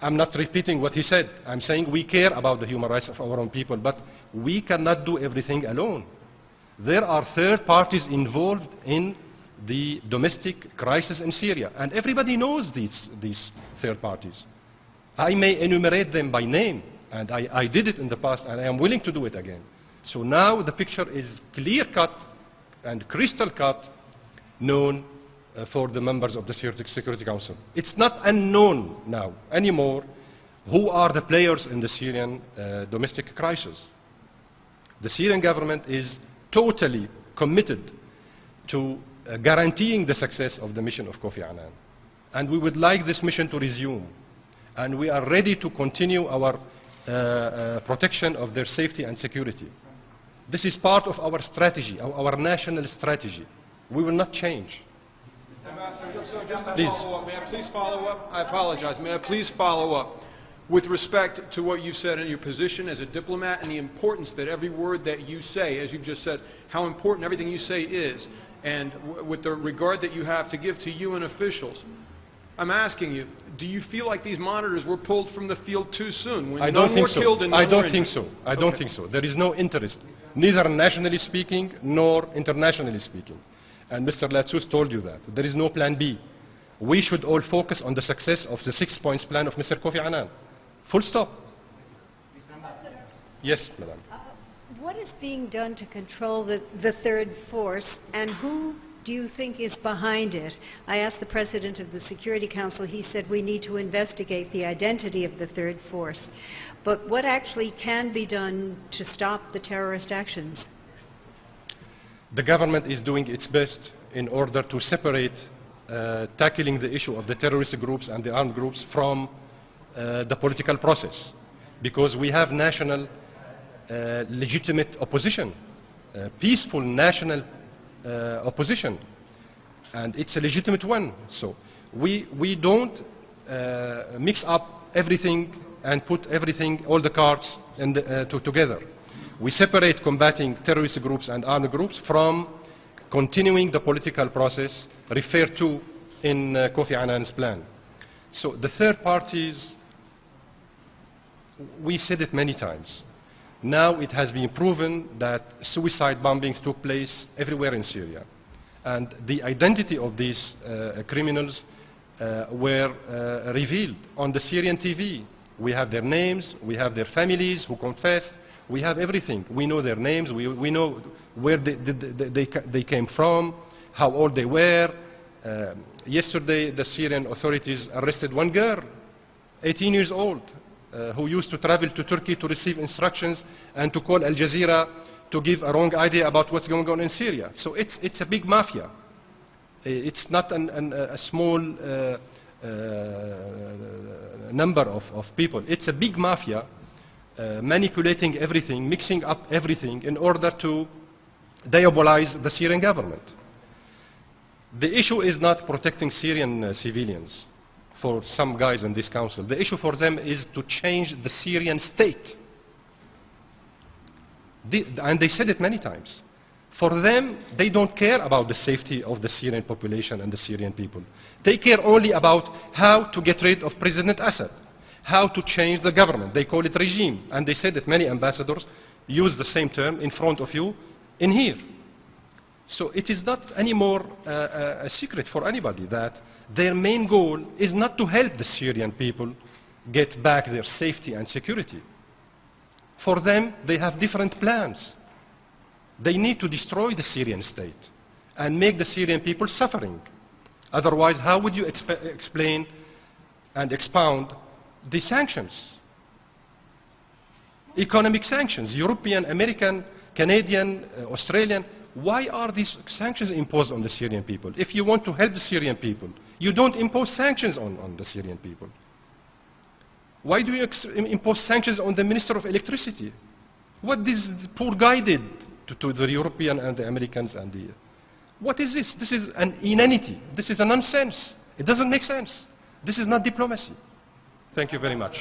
I'm not repeating what he said. I'm saying we care about the human rights of our own people, but we cannot do everything alone. There are third parties involved in the domestic crisis in Syria, and everybody knows these third parties. I may enumerate them by name, and I did it in the past, and I am willing to do it again. So now the picture is clear-cut and crystal-cut, known for the members of the Security Council. It's not unknown now anymore who are the players in the Syrian domestic crisis. The Syrian government is totally committed to guaranteeing the success of the mission of Kofi Annan. And we would like this mission to resume. And we are ready to continue our protection of their safety and security. This is part of our strategy, our national strategy. We will not change. Please. May I please follow up? I apologize. May I please follow up with respect to what you said in your position as a diplomat and the importance that every word that you say, as you've just said, how important everything you say is, and with the regard that you have to give to UN officials. I'm asking you, do you feel like these monitors were pulled from the field too soon? When I don't think so. I don't think so. I don't think so. There is no interest, neither nationally speaking nor internationally speaking. And Mr. Latsous told you that. There is no plan B. We should all focus on the success of the 6-point plan of Mr. Kofi Annan. Full stop. Yes, Madam. What is being done to control the third force, and who do you think is behind it? I asked the President of the Security Council. He said we need to investigate the identity of the third force. But what actually can be done to stop the terrorist actions? The government is doing its best in order to separate tackling the issue of the terrorist groups and the armed groups from the political process, because we have national legitimate opposition, peaceful national opposition, and it's a legitimate one. So we don't mix up everything and put everything, all the cards in together. We separate combating terrorist groups and armed groups from continuing the political process referred to in Kofi Annan's plan. So the third parties, we said it many times. Now it has been proven that suicide bombings took place everywhere in Syria. And the identity of these criminals were revealed on the Syrian TV. We have their names, we have their families who confessed, we have everything. We know their names, we know where they came from, how old they were. Yesterday the Syrian authorities arrested one girl, 18 years old, who used to travel to Turkey to receive instructions and to call Al Jazeera to give a wrong idea about what's going on in Syria. So it's a big mafia. It's not a small number of people. It's a big mafia manipulating everything, mixing up everything in order to diabolize the Syrian government. The issue is not protecting Syrian civilians for some guys in this council. The issue for them is to change the Syrian state. And they said it many times. For them, they don't care about the safety of the Syrian population and the Syrian people. They care only about how to get rid of President Assad, how to change the government. They call it regime. And they said that many ambassadors use the same term in front of you in here. So it is not anymore a secret for anybody that their main goal is not to help the Syrian people get back their safety and security. For them, they have different plans. They need to destroy the Syrian state and make the Syrian people suffering. Otherwise, how would you explain and expound the sanctions? Economic sanctions, European, American, Canadian, Australian. Why are these sanctions imposed on the Syrian people? If you want to help the Syrian people, you don't impose sanctions on the Syrian people. Why do you impose sanctions on the Minister of Electricity? What this poor guy did to the European and the Americans and the... What is this? This is an inanity. This is a nonsense. It doesn't make sense. This is not diplomacy. Thank you very much.